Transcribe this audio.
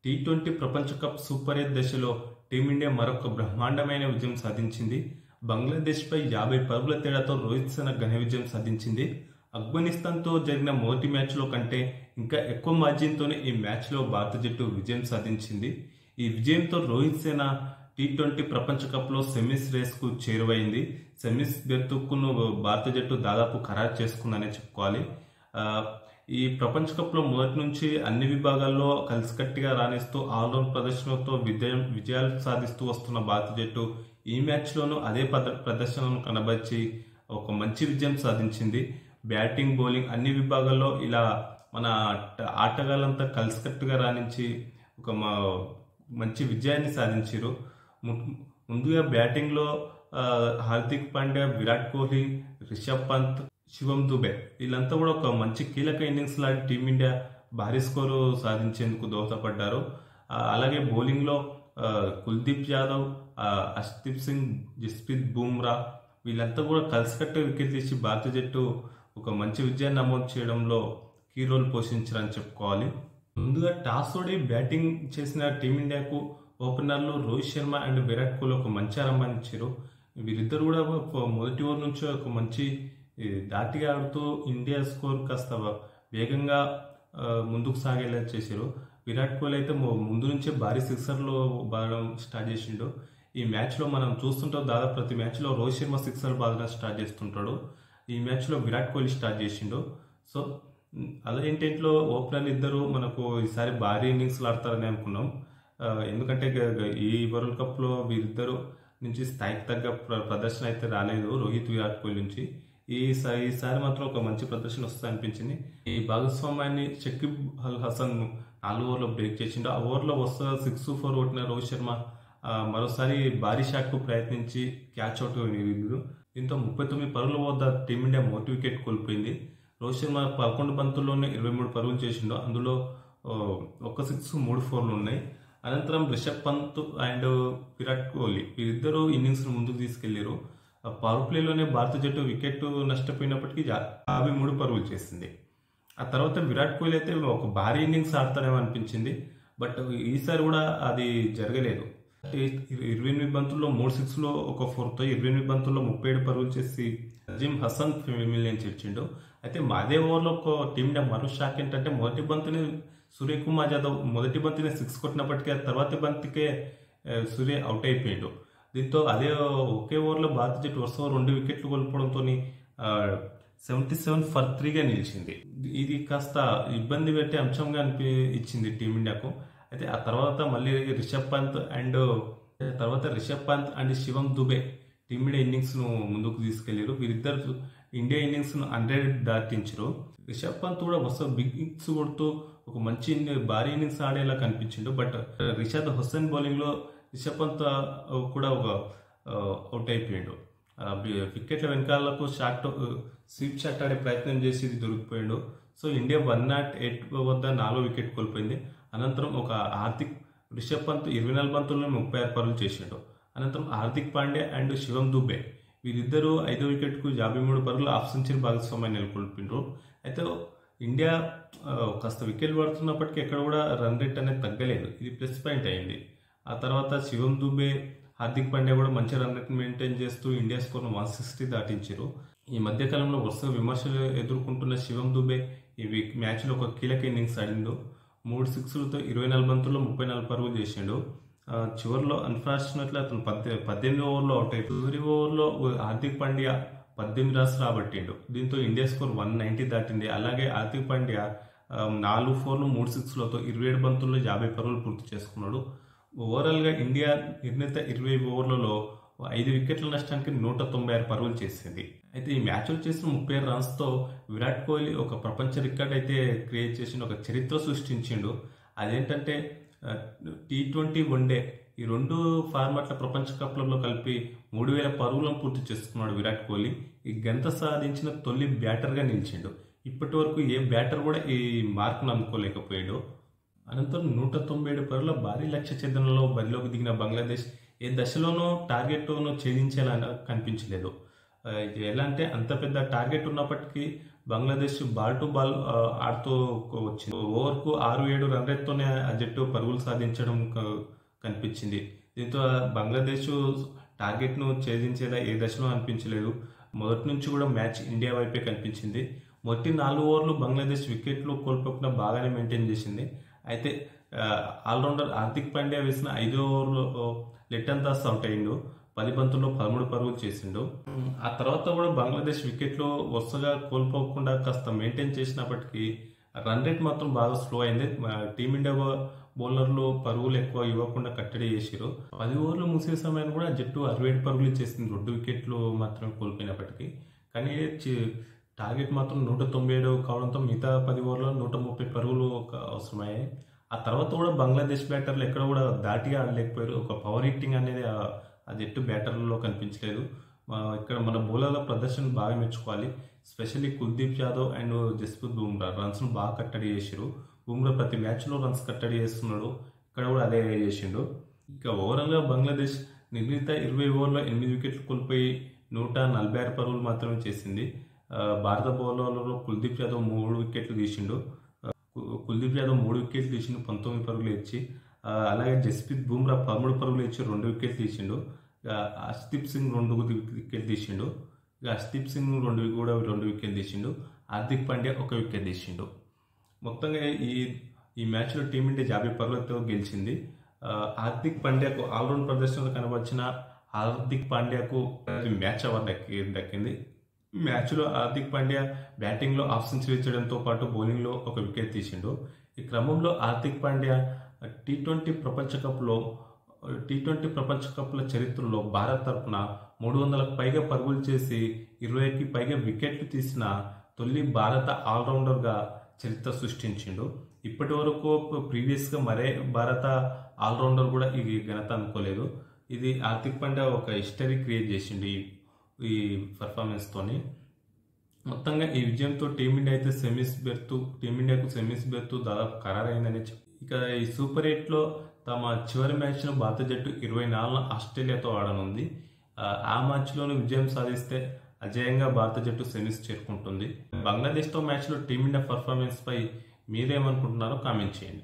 T20 ప్రపంచ cup super 8 దశలో team India మరొక బ్రహ్మాండమైన విజయం సాధించింది. బంగ్లాదేశ్పై 50 పరుగుల తేడాతో రోహిత్ సేన ఘన విజయం సాధించింది. ఆఫ్ఘనిస్తాన్తో జరిగిన మొదటి మ్యాచ్లో కంటే ఇంకా ఎక్కువ మార్జిన్తోనే ఈ మ్యాచ్లో భారత జట్టు విజయం సాధించింది. ఈ విజయంతో రోహిత్ సేన టీ20 ప్రపంచ కప్లో సెమీస్ రేస్కు చేరువైంది. సెమీస్ బెర్తుకును భారత జట్టు దాదాపు ఖరారు చేసుకుందనే చెప్పుకోవాలి. ఈ ప్రపంచ కప్లో మొదటి నుంచి అన్ని విభాగాల్లో కలిసికట్టిగా రాణిస్తూ ఆల్రౌండ్ ప్రదర్శనతో విజయాలు సాధిస్తూ వస్తున్న భారత జట్టు ఈ మ్యాచ్లోనూ అదే ప్రదర్శనను కనబర్చి ఒక మంచి విజయం సాధించింది. బ్యాటింగ్, బౌలింగ్ అన్ని విభాగాల్లో ఇలా మన ఆటగాళ్ళంతా కలిసికట్టుగా రాణించి ఒక మంచి విజయాన్ని సాధించారు. ముందుగా బ్యాటింగ్లో హార్దిక్ పాండ్యా, విరాట్ కోహ్లీ, రిషబ్ పంత్, శివం దుబే వీళ్ళంతా కూడా ఒక మంచి కీలక ఇన్నింగ్స్ లాంటి టీమిండియా భారీ స్కోరు సాధించేందుకు దోహదపడ్డారు. అలాగే బౌలింగ్లో కుల్దీప్ యాదవ్, అర్ష్దీప్ సింగ్, జస్ప్రీత్ బుమ్రా వీళ్ళంతా కూడా కలిసికట్టు వికెట్ తీసి భారత జట్టు ఒక మంచి విజయాన్ని నమోదు చేయడంలో కీ రోల్ పోషించారని చెప్పుకోవాలి. ముందుగా టాస్ ఓడి బ్యాటింగ్ చేసిన టీమిండియాకు ఓపెనర్లు రోహిత్ శర్మ అండ్ విరాట్ కోహ్లీ ఒక మంచి ఆరంభాన్ని ఇచ్చారు. వీరిద్దరు కూడా మొదటి ఓవర్ నుంచి ఒక మంచి దాటిగా ఆడుతూ ఇండియా స్కోర్ కాస్త వేగంగా ముందుకు సాగేలా చేశారు. విరాట్ కోహ్లీ అయితే ముందు నుంచే భారీ సిక్సర్లు బాదడం స్టార్ట్ చేసిండు. ఈ మ్యాచ్లో మనం చూస్తుంటాం, దాదాపు ప్రతి మ్యాచ్లో రోహిత్ శర్మ సిక్సర్ బాదడం స్టార్ట్ చేస్తుంటాడు. ఈ మ్యాచ్లో విరాట్ కోహ్లీ స్టార్ట్ చేసిండు. సో అలా ఏంటంట్లో ఓపెనర్లు ఇద్దరు మనకు ఈసారి భారీ ఇన్నింగ్స్లు ఆడతారని అనుకున్నాం. ఎందుకంటే ఈ వరల్డ్ కప్లో వీరిద్దరు నుంచి స్థాయికి తగ్గ ప్రదర్శన అయితే రాలేదు రోహిత్, విరాట్ కోహ్లీ నుంచి. ఈసారి మాత్రం ఒక మంచి ప్రదర్శన వస్తుంది అనిపించింది. ఈ భాగస్వామ్యాన్ని షకీబ్ అల్ హసన్ 4 ఓవర్లో బ్రేక్ చేసిండు. ఆ ఓవర్లో వరుసగా 6, 4 కొట్టిన రోహిత్ శర్మ మరోసారి భారీ షాట్కు ప్రయత్నించి క్యాచ్ అవుట్ అయ్యారు. దీంతో 39 పరుగుల వద్ద టీమిండియా మొదటి వికెట్ కోల్పోయింది. రోహిత్ శర్మ 11 బంతుల్లోనే 23 పరుగులు చేసిండు. అందులో 1 6, 3 4లు ఉన్నాయి. అనంతరం రిషబ్ పంత్ అండ్ విరాట్ కోహ్లీ వీరిద్దరూ ఇన్నింగ్స్ ముందుకు తీసుకెళ్లారు. పవర్ ప్లేలోనే భారత జట్టు వికెట్ నష్టపోయినప్పటికీ 53 పరుగులు చేసింది. ఆ తర్వాత విరాట్ కోహ్లీ అయితే ఒక భారీ ఇన్నింగ్స్ ఆడతాడేమో అనిపించింది. బట్ ఈసారి కూడా అది జరగలేదు. 28 బంతుల్లో 3 6లు 1 4తో 28 బంతుల్లో 37 పరుగులు చేసి అజీమ్ హసన్ ఫెమిలియన్ చేర్చిండు. అయితే అదే ఓవర్లో ఒక టీమిండియా మరో షాక్ ఏంటంటే మొదటి బంతిని సూర్యకుమార్ యాదవ్ మొదటి బంతిని 6 కొట్టినప్పటికీ తర్వాతి బంతికే సూర్య అవుట్ అయిపోయాడు. దీంతో అదే ఒకే ఓవర్లో భారత జట్టు వరుసగా 2 వికెట్లు కోల్పోవడంతో 77 for 3గా నిలిచింది. ఇది కాస్త ఇబ్బంది పెట్టే అంశంగా ఇచ్చింది టీమిండియాకు. అయితే ఆ తర్వాత మళ్ళీ రిషబ్ పంత్ అండ్ శివం దుబే టీమిండియా ఇన్నింగ్స్ను ముందుకు తీసుకెళ్లారు. వీరిద్దరు ఇండియా ఇన్నింగ్స్ను 100 దాటించారు. రిషబ్ పంత్ కూడా వరుస బిగ్ ఇన్నింగ్స్ కొడుతూ ఒక మంచి భారీ ఇన్నింగ్స్ ఆడేలా కనిపించిండు. బట్ రిషాద్ హుస్సేన్ బౌలింగ్లో రిషబ్ పంత్ కూడా ఒక అవుట్ అయిపోయాడు. వికెట్ల వెనకాలకు స్వీప్ షాట్ ఆడే ప్రయత్నం చేసి ఇది దొరికిపోయాడు. సో ఇండియా 108 వద్ద 4వ వికెట్ కోల్పోయింది. అనంతరం రిషబ్ పంత్ 24 బంతుల్లో 36 పరుగులు చేశాడు. అనంతరం హార్దిక్ పాండ్యా అండ్ శివం దుబే వీరిద్దరూ 5వ వికెట్కు 53 పరుగులు హాఫ్ సెంచరీ భాగస్వామ్యాన్ని నెలకొల్పారు. అయితే ఇండియా కాస్త వికెట్లు పడుతున్నప్పటికీ ఎక్కడ కూడా రన్ రేట్ అనేది తగ్గలేదు. ఇది ప్లస్ పాయింట్ అయింది. ఆ తర్వాత శివం దుబే, హార్దిక్ పాండ్యా కూడా మంచి రన్ రేట్ మెయింటైన్ చేస్తూ ఇండియా స్కోర్ను 160 దాటించారు. ఈ మధ్యకాలంలో వరుసగా విమర్శలు ఎదుర్కొంటున్న శివం దుబే ఈ మ్యాచ్లో ఒక కీలక ఇన్నింగ్స్ ఆడిండు. 3 6లతో 24 బంతుల్లో 34 పరుగులు చేసిండు. చివరిలో అన్ఫార్చునేట్లీ అతను 18 ఓవర్లో అవుట్ అయిపోయి 9 ఓవర్లో హార్దిక్ పాండ్యా 18 రన్స్ రాబట్టిండు. దీంతో ఇండియా స్కోర్ 190 దాటింది. అలాగే హార్దిక్ పాండ్యా 4 4లు 3 6లతో 27 బంతుల్లో 50 పరుగులు పూర్తి చేసుకున్నాడు. ఓవరాల్గా ఇండియా నిర్ణీత 20 ఓవర్లలో 5 వికెట్ల నష్టానికి 196 పరుగులు చేసింది. అయితే ఈ మ్యాచ్లో చేసిన 36 రన్స్తో విరాట్ కోహ్లీ ఒక ప్రపంచ రికార్డ్ అయితే క్రియేట్ చేసి ఒక చరిత్ర సృష్టించిండు. అదేంటంటే టీ20, వన్డే ఈ 2 ఫార్మాట్ల ప్రపంచ కప్లలో కలిపి 3000 పరుగులను పూర్తి చేసుకున్నాడు విరాట్ కోహ్లీ. ఈ గంట సాధించిన తొలి బ్యాటర్గా నిలిచిండు. ఇప్పటి వరకు ఏ బ్యాటర్ కూడా ఈ మార్కును అందుకోలేకపోయాడు. అనంతరం 197 పరుగుల భారీ లక్ష్య ఛేదనలో బరిలోకి దిగిన బంగ్లాదేశ్ ఏ దశలోనూ టార్గెట్ను ఛేదించేలా కనిపించలేదు. ఎలా అంటే అంత పెద్ద టార్గెట్ ఉన్నప్పటికీ బంగ్లాదేశ్ బాల్ టు బాల్ ఆడుతూ వచ్చింది. ఓవర్కు 6-7 రన్ రేట్తోనే ఆ జట్టు పరుగులు సాధించడం కనిపించింది. దీంతో బంగ్లాదేశ్ టార్గెట్ను ఛేదించేలా ఏ దశలో అనిపించలేదు. మొదటి నుంచి కూడా మ్యాచ్ ఇండియా వైపే కనిపించింది. మొదటి 4 ఓవర్లు బంగ్లాదేశ్ వికెట్లు కోల్పోకుండా బాగానే మెయింటైన్ చేసింది. అయితే ఆల్రౌండర్ హార్దిక్ పాండ్యా వేసిన 5వ ఓవర్లో లిటన్ దాస్ అవుట్ అయ్యిండు. 10 బంతుల్లో 13 పరుగులు చేసిండు. ఆ తర్వాత కూడా బంగ్లాదేశ్ వికెట్లు వరుసగా కోల్పోకుండా కాస్త మెయింటైన్ చేసినప్పటికీ రన్ రేట్ మాత్రం బాగా స్లో అయింది. టీమిండియా బౌలర్లు పరుగులు ఎక్కువ ఇవ్వకుండా కట్టడి చేసారు. 10 ఓవర్లు ముగిసే సమయాన్ని కూడా జట్టు 67 పరుగులు చేసింది, 2 వికెట్లు మాత్రమే కోల్పోయినప్పటికీ. కానీ టార్గెట్ మాత్రం 197 కావడంతో మిగతా 10 ఓవర్లో 130 పరుగులు అవసరమయ్యాయి. ఆ తర్వాత కూడా బంగ్లాదేశ్ బ్యాటర్లు ఎక్కడ కూడా దాటిగా ఆడలేకపోయారు. ఒక పవర్ హిట్టింగ్ అనేది ఆ జట్టు బ్యాటర్లలో కనిపించలేదు. ఇక్కడ మన బౌలర్ల ప్రదర్శన బాగా మెచ్చుకోవాలి. స్పెషల్లీ కుల్దీప్ యాదవ్ అండ్ జస్ప్రీత్ బుమ్రా రన్స్ను బాగా కట్టడి చేసారు. బుమ్రా ప్రతి మ్యాచ్లో రన్స్ కట్టడి చేస్తున్నాడు, ఇక్కడ కూడా అదే చేసిండు. ఇక ఓవరాల్గా బంగ్లాదేశ్ నిర్ణీత 20 ఓవర్లో 8 వికెట్లు కోల్పోయి 146 పరుగులు మాత్రమే చేసింది. భారత బౌలర్లలో కుల్దీప్ యాదవ్ 3 వికెట్లు తీసిండు. 19 పరుగులు ఇచ్చి, అలాగే జస్ప్రీత్ బుమ్రా 13 పరుగులు ఇచ్చి 2 వికెట్లు తీసిండు. హర్షదీప్ సింగ్ 2 వికెట్లు తీసిండు. హర్షదీప్ సింగ్ 2 వికెట్లు తీసిండు. హార్దిక్ పాండ్యా 1 వికెట్ తీసిండు. మొత్తంగా ఈ మ్యాచ్లో టీమిండియా 50 పరుగులతో గెలిచింది. హార్దిక్ పాండ్యాకు ఆల్రౌండ్ ప్రదర్శనలో కనబరిచిన హార్దిక్ పాండ్యాకు మ్యాచ్ అవార్డు దక్కింది. మ్యాచ్లో హార్దిక్ పాండ్యా బ్యాటింగ్లో హాఫ్ సెంచరీ చేయడంతో పాటు బౌలింగ్లో 1 వికెట్ తీసిండు. ఈ క్రమంలో హార్దిక్ పాండ్యా టీ20 ప్రపంచ కప్ల చరిత్రలో భారత్ తరపున 300కు పైగా పరుగులు చేసి 20కి పైగా వికెట్లు తీసిన తొలి భారత ఆల్రౌండర్గా చరిత్ర సృష్టించిండు. ఇప్పటి వరకు ప్రీవియస్గా మరే భారత ఆల్రౌండర్ కూడా ఈ ఘనత అనుకోలేదు. ఇది హార్దిక్ పాండ్యా ఒక హిస్టరీ క్రియేట్ చేసిండు ఈ పర్ఫార్మెన్స్తోని. మొత్తంగా ఈ విజయంతో టీమిండియాకు సెమీస్ బెర్త్ దాదాపు ఖరారైందని ఇక ఈ సూపర్ 8లో తమ చివరి మ్యాచ్ను భారత జట్టు 24న ఆస్ట్రేలియాతో ఆడనుంది. ఆ మ్యాచ్లోనూ విజయం సాధిస్తే అజేయంగా భారత జట్టు సెమీస్ చేరుకుంటుంది. బంగ్లాదేశ్తో మ్యాచ్లో టీమిండియా పర్ఫార్మెన్స్ పై మీరేమనుకుంటున్నారో కామెంట్ చేయండి.